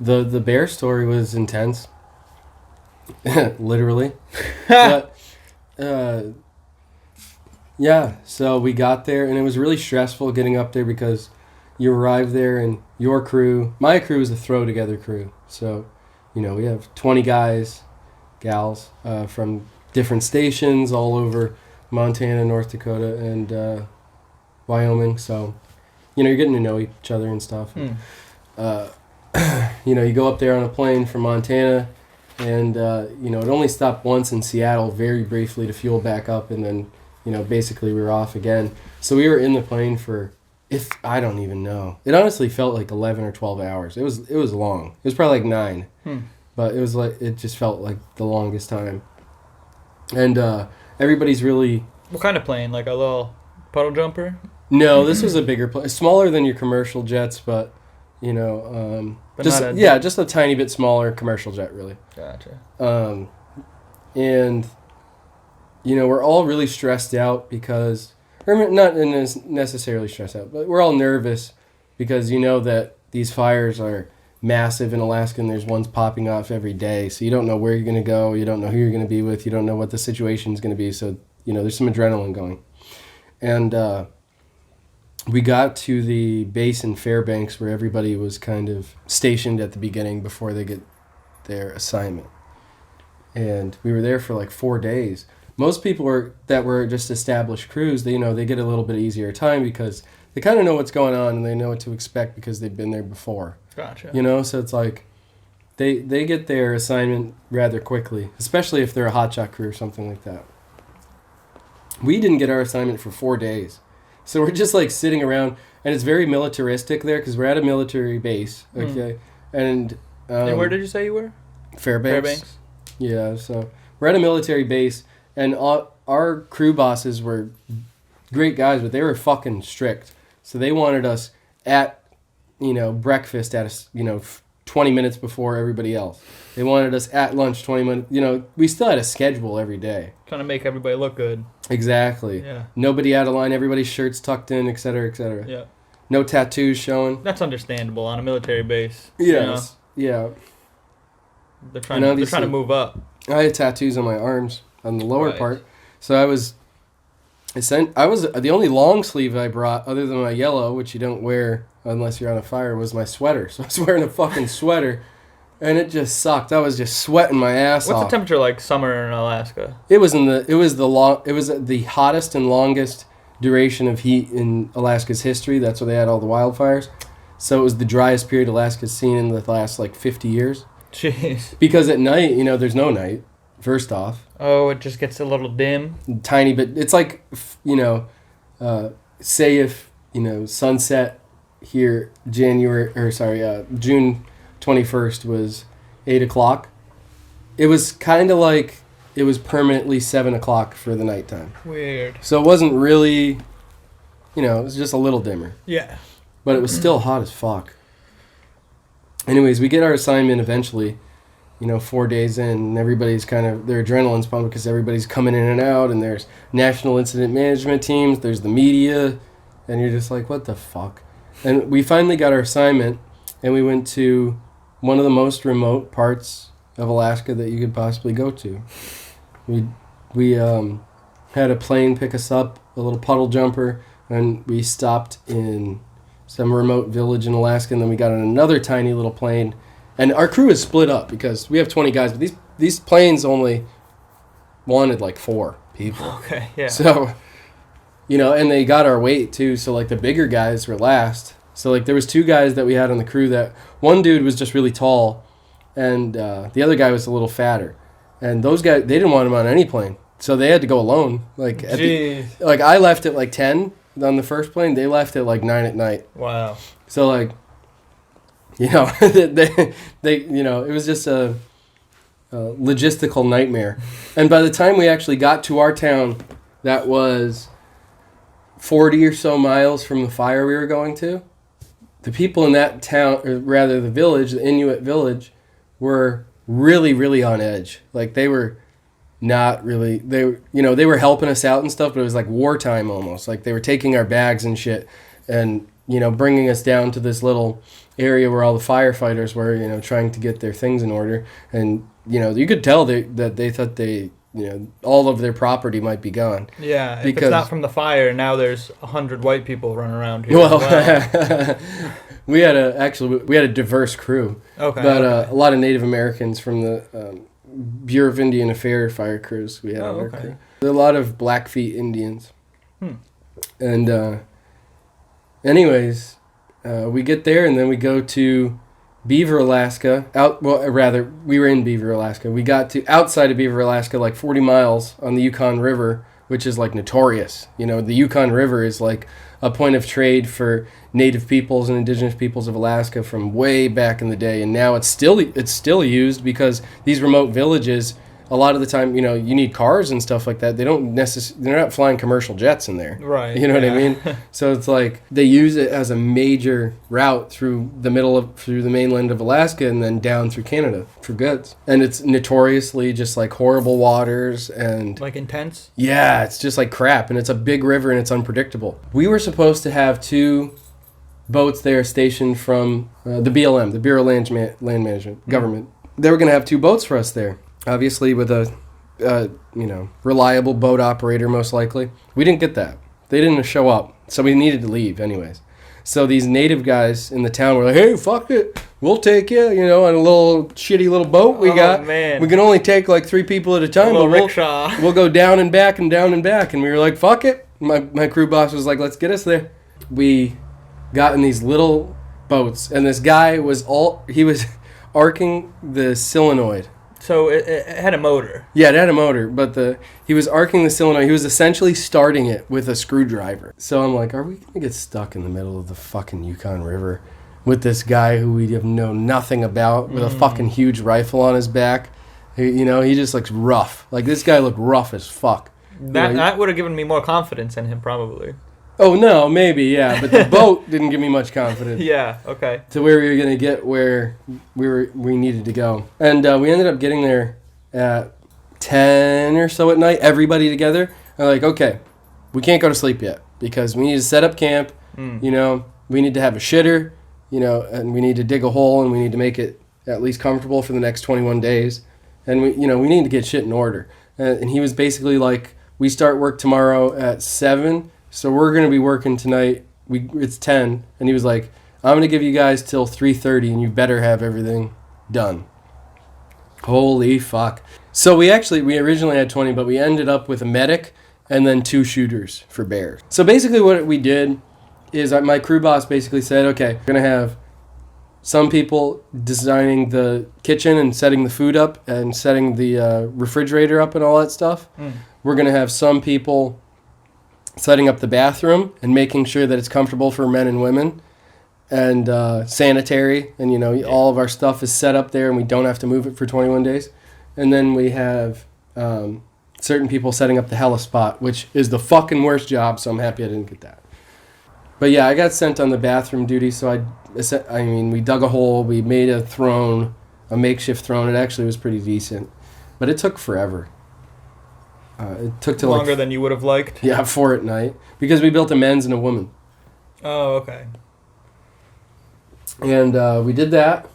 The bear story was intense, literally. But yeah, so we got there, and it was really stressful getting up there because you arrive there, and your crew, my crew is a throw together crew. So, we have 20 guys, gals from different stations all over Montana, North Dakota, and Wyoming. So, you're getting to know each other and stuff. You go up there on a plane from Montana, and it only stopped once in Seattle very briefly to fuel back up, and then basically we were off again. So we were in the plane for, I don't even know. It honestly felt like 11 or 12 hours. It was long. It was probably like 9. But it just felt like the longest time. And everybody's really... What kind of plane? Like a little puddle jumper? No, this was a bigger plane. Smaller than your commercial jets, but, just a tiny bit smaller commercial jet, really. Gotcha. And, we're all really stressed out because... Or not necessarily stressed out, but we're all nervous because that these fires are massive in Alaska and there's ones popping off every day. So you don't know where you're going to go. You don't know who you're going to be with. You don't know what the situation is going to be. So, there's some adrenaline going. And we got to the base in Fairbanks where everybody was kind of stationed at the beginning before they get their assignment. And we were there for like 4 days. Most people that were just established crews, they get a little bit easier time because they kind of know what's going on and they know what to expect because they've been there before. Gotcha. So it's like they get their assignment rather quickly, especially if they're a hotshot crew or something like that. We didn't get our assignment for 4 days. So we're just like sitting around, and it's very militaristic there because we're at a military base, okay? And where did you say you were? Fairbanks. Yeah, so we're at a military base. And our crew bosses were great guys, but they were fucking strict. So they wanted us at, breakfast at, 20 minutes before everybody else. They wanted us at lunch 20 minutes. We still had a schedule every day. Trying to make everybody look good. Exactly. Yeah. Nobody out of line. Everybody's shirts tucked in, et cetera, et cetera. Yeah. No tattoos showing. That's understandable on a military base. Yes. Yeah. They're trying to move up. I had tattoos on my arms. On the lower part. So I was the only long sleeve I brought other than my yellow, which you don't wear unless you're on a fire, was my sweater. So I was wearing a fucking sweater and it just sucked. I was just sweating my ass off. What's the temperature like summer in Alaska? It was the hottest and longest duration of heat in Alaska's history. That's where they had all the wildfires. So it was the driest period Alaska's seen in the last 50 years. Jeez. Because at night, there's no night. First off. Oh, it just gets a little dim? Tiny bit. It's like, say if, sunset here, June 21st was 8 o'clock. It was kind of like it was permanently 7 o'clock for the nighttime. Weird. So it wasn't really, it was just a little dimmer. Yeah. But it was still hot as fuck. Anyways, we get our assignment eventually. 4 days in, and everybody's their adrenaline's pumped because everybody's coming in and out, and there's national incident management teams, there's the media, and you're just like, what the fuck? And we finally got our assignment, and we went to one of the most remote parts of Alaska that you could possibly go to. We had a plane pick us up, a little puddle jumper, and we stopped in some remote village in Alaska, and then we got on another tiny little plane. And our crew is split up because we have 20 guys, but these planes only wanted 4 people. Okay, yeah. So, and they got our weight too. So the bigger guys were last. So there was 2 guys that we had on the crew that one dude was just really tall, and the other guy was a little fatter. And those guys, they didn't want him on any plane, so they had to go alone. I left at 10 on the first plane. They left at 9 at night. Wow. So they it was just a logistical nightmare. And by the time we actually got to our town, that was 40 or so miles from the fire we were going to, the people in that town, or rather the village, the Inuit village, were really, really on edge. They were not really, they were helping us out and stuff, but it was wartime almost. They were taking our bags and shit and, bringing us down to this little area where all the firefighters were, trying to get their things in order. And, you could tell that they thought all of their property might be gone. Yeah, if because, it's not from the fire, now there's 100 white people running around here. Well, we had a diverse crew. Okay. But a lot of Native Americans from the Bureau of Indian Affairs fire crews we had on our crew. There are a lot of Blackfeet Indians. And anyways, we get there and then we go to Beaver, Alaska. We were in Beaver, Alaska. We got to outside of Beaver, Alaska, like 40 miles on the Yukon River, which is like notorious. The Yukon River is like a point of trade for Native peoples and indigenous peoples of Alaska from way back in the day, and now it's still used because these remote villages, a lot of the time, you need cars and stuff like that. They're not flying commercial jets in there. Right. You know what I mean? So it's like they use it as a major route through the mainland of Alaska and then down through Canada for goods. And it's notoriously just like horrible waters and like intense? Yeah, it's just like crap, and it's a big river and it's unpredictable. We were supposed to have 2 boats there stationed from the BLM, the Bureau of Land Management government. They were going to have 2 boats for us there. Obviously, with a reliable boat operator, most likely. We didn't get that. They didn't show up, so we needed to leave anyways. So these native guys in the town were like, "Hey, fuck it, we'll take you, on a little shitty little boat we got. Man. We can only take like 3 people at a time, but we'll go down and back and down and back." And we were like, "Fuck it." My crew boss was like, "Let's get us there." We got in these little boats, and this guy was arcing the solenoid. So it had a motor. Yeah, it had a motor, but he was arcing the solenoid. He was essentially starting it with a screwdriver. So I'm like, are we going to get stuck in the middle of the fucking Yukon River with this guy who we have known nothing about with a fucking huge rifle on his back? He just looks rough. Like, this guy looked rough as fuck. That would have given me more confidence in him, probably. Oh, no, maybe, yeah. But the boat didn't give me much confidence. Yeah, okay. To where we were going to get where we needed to go. And we ended up getting there at 10 or so at night, everybody together. And like, okay, we can't go to sleep yet because we need to set up camp. We need to have a shitter, and we need to dig a hole and we need to make it at least comfortable for the next 21 days. And we need to get shit in order. And he was basically like, we start work tomorrow at 7. So we're going to be working tonight. It's 10. And he was like, I'm going to give you guys till 3:30 and you better have everything done. Holy fuck. So we originally had 20, but we ended up with a medic and then 2 shooters for bears. So basically what we did is my crew boss basically said, okay, we're going to have some people designing the kitchen and setting the food up and setting the refrigerator up and all that stuff. We're going to have some people setting up the bathroom and making sure that it's comfortable for men and women and sanitary, and all of our stuff is set up there and we don't have to move it for 21 days. And then we have certain people setting up the heli-spot, which is the fucking worst job, so I'm happy I didn't get that. But yeah, I got sent on the bathroom duty, so we dug a hole, we made a throne, a makeshift throne. It actually was pretty decent, but it took forever. It took longer than you would have liked. Yeah, 4 at night because we built a men's and a woman. Oh, okay. And we did that,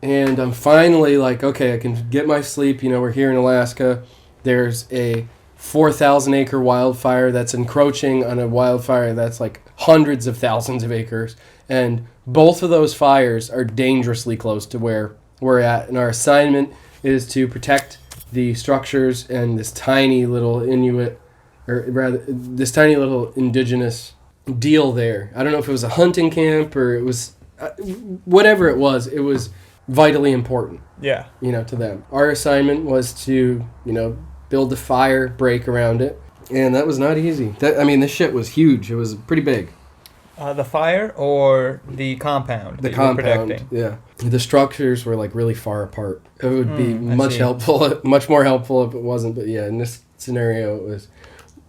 and I'm finally like, okay, I can get my sleep. We're here in Alaska. There's a 4,000-acre wildfire that's encroaching on a wildfire that's like hundreds of thousands of acres, and both of those fires are dangerously close to where we're at. And our assignment is to protect the structures and this tiny little this tiny little indigenous deal there. I don't know if it was a hunting camp or it was whatever it was vitally important. Yeah. To them. Our assignment was to, build a fire break around it, and that was not easy. This shit was huge. It was pretty big. The fire or the compound? The compound, yeah. The structures were like really far apart. It would be much more helpful if it wasn't. But yeah, in this scenario,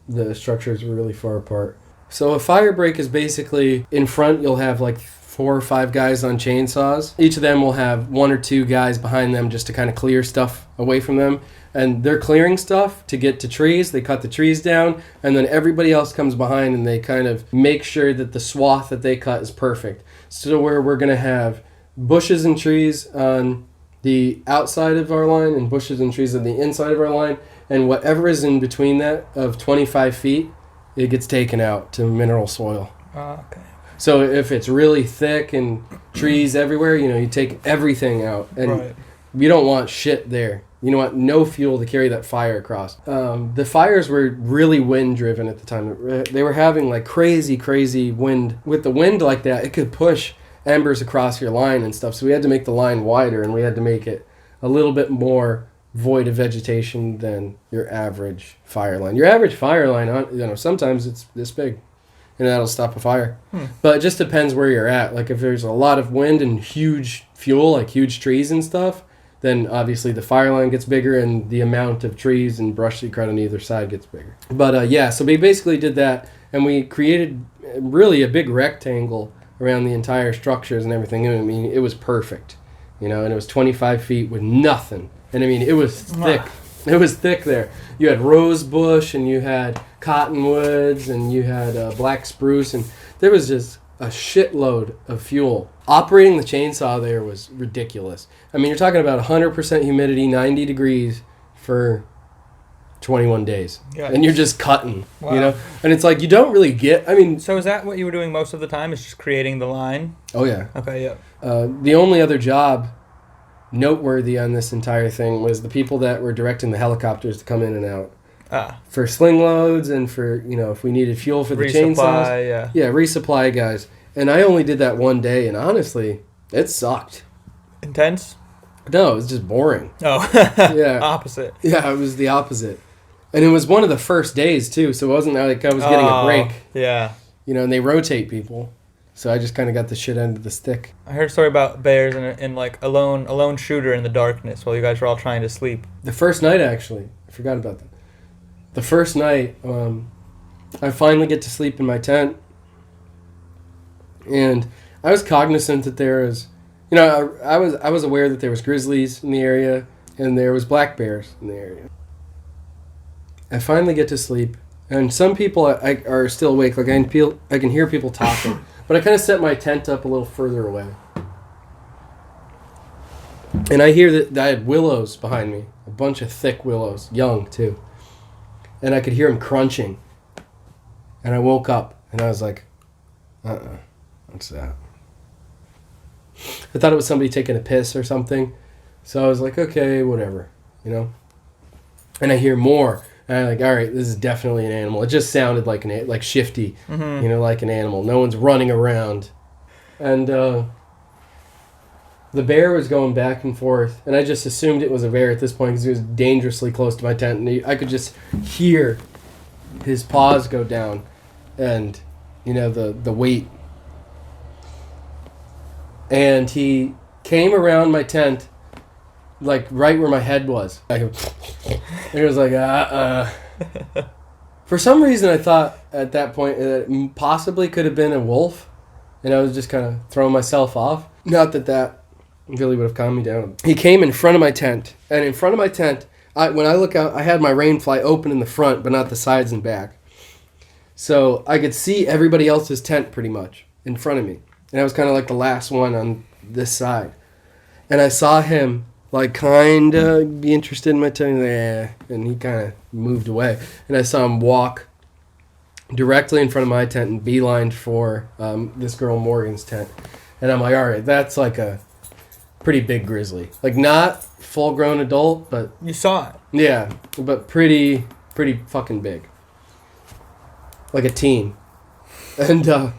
the structures were really far apart. So a fire break is basically in front. You'll have like 4 or 5 guys on chainsaws. Each of them will have 1 or 2 guys behind them just to kind of clear stuff away from them. And they're clearing stuff to get to trees. They cut the trees down, and then everybody else comes behind and they kind of make sure that the swath that they cut is perfect. So where we're going to have bushes and trees on the outside of our line and bushes and trees on the inside of our line, and whatever is in between that of 25 feet, it gets taken out to mineral soil. Okay. So if it's really thick and trees everywhere, you take everything out. And you don't want shit there. You don't want no fuel to carry that fire across. The fires were really wind-driven at the time. They were having like crazy wind. With the wind like that, it could push embers across your line and stuff. So we had to make the line wider, and we had to make it a little bit more void of vegetation than your average fire line. Your average fire line, sometimes it's this big. And that'll stop a fire. But it just depends where you're at. Like if there's a lot of wind and huge fuel, like huge trees and stuff, then obviously the fire line gets bigger and the amount of trees and brush that you cut on either side gets bigger. But so we basically did that, and we created really a big rectangle around the entire structures and everything. I mean, it was perfect, and it was 25 feet with nothing. And I mean, it was thick. It was thick there. You had rose bush, and you had cottonwoods, and you had black spruce, and there was just a shitload of fuel. Operating the chainsaw there was ridiculous. I mean, you're talking about 100% humidity, 90 degrees for 21 days. Yeah. And you're just cutting, Wow. And it's like you don't really get, So is that what you were doing most of the time, is just creating the line? Oh, yeah. Okay, yeah. The only other job noteworthy on this entire thing was the people that were directing the helicopters to come in and out. For sling loads and for, if we needed fuel for the chainsaws. Yeah, resupply guys. And I only did that one day, and honestly, it sucked. Intense? No, it was just boring. Oh, yeah. Opposite. Yeah, it was the opposite. And it was one of the first days, too, so it wasn't like I was getting a break. Yeah. And they rotate people. So I just kind of got the shit end of the stick. I heard a story about bears and like a lone shooter in the darkness while you guys were all trying to sleep. The first night, actually. I forgot about that. The first night, I finally get to sleep in my tent. And I was cognizant that there was, I was aware that there was grizzlies in the area and there was black bears in the area. I finally get to sleep, and some people are still awake. Like I can hear people talking, but I kind of set my tent up a little further away. And I hear that I had willows behind me, a bunch of thick willows, young too. And I could hear them crunching. And I woke up, and I was like, what's that? I thought it was somebody taking a piss or something. So I was like, okay, whatever, And I hear more. And I'm like, all right, this is definitely an animal. It just sounded like shifty, like an animal. No one's running around. And the bear was going back and forth. And I just assumed it was a bear at this point because he was dangerously close to my tent. And I could just hear his paws go down and, the weight. And he came around my tent, like right where my head was. And he was like, For some reason, I thought at that point that it possibly could have been a wolf. And I was just kind of throwing myself off. Not that really would have calmed me down. He came in front of my tent. And in front of my tent, when I look out, I had my rain fly open in the front, but not the sides and back. So I could see everybody else's tent pretty much in front of me. And I was kind of like the last one on this side. And I saw him like kind of be interested in my tent. And he kind of moved away. And I saw him walk directly in front of my tent and beelined for this girl Morgan's tent. And I'm like, all right, that's like a pretty big grizzly. Like not full-grown adult, but... You saw it. Yeah, but pretty fucking big. Like a teen. And,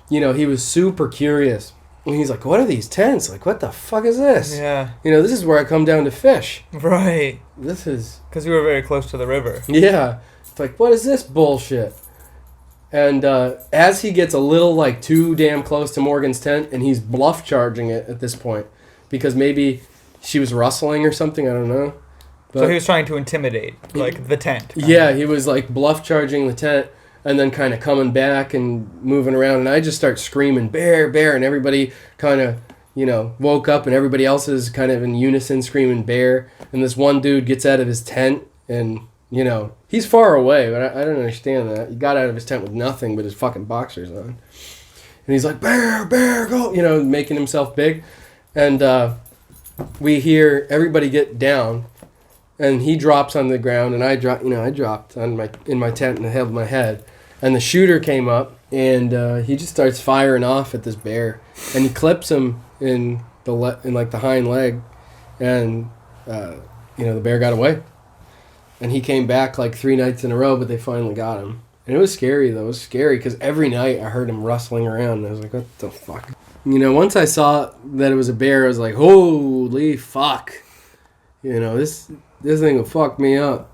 he was super curious. And he's like, what are these tents? Like, what the fuck is this? Yeah. This is where I come down to fish. Right. This is... Because we were very close to the river. Yeah. It's like, what is this bullshit? And as he gets a little, too damn close to Morgan's tent, and he's bluff charging it at this point, because maybe she was rustling or something, I don't know. But so he was trying to intimidate, the tent. Yeah, he was, bluff charging the tent, and then kind of coming back and moving around, and I just start screaming, bear, bear, and everybody kind of, woke up, and everybody else is kind of in unison screaming bear, and this one dude gets out of his tent, and, he's far away, but I don't understand that. He got out of his tent with nothing but his fucking boxers on. And he's like, bear, bear, go, making himself big. And we hear everybody get down, and he drops on the ground, and I dropped in my tent and held my head. And the shooter came up, and he just starts firing off at this bear, and he clips him in the hind leg, and the bear got away. And he came back like 3 nights in a row, but they finally got him. And it was scary, though. It was scary because every night I heard him rustling around, and I was like, what the fuck? Once I saw that it was a bear, I was like, holy fuck. This thing will fuck me up.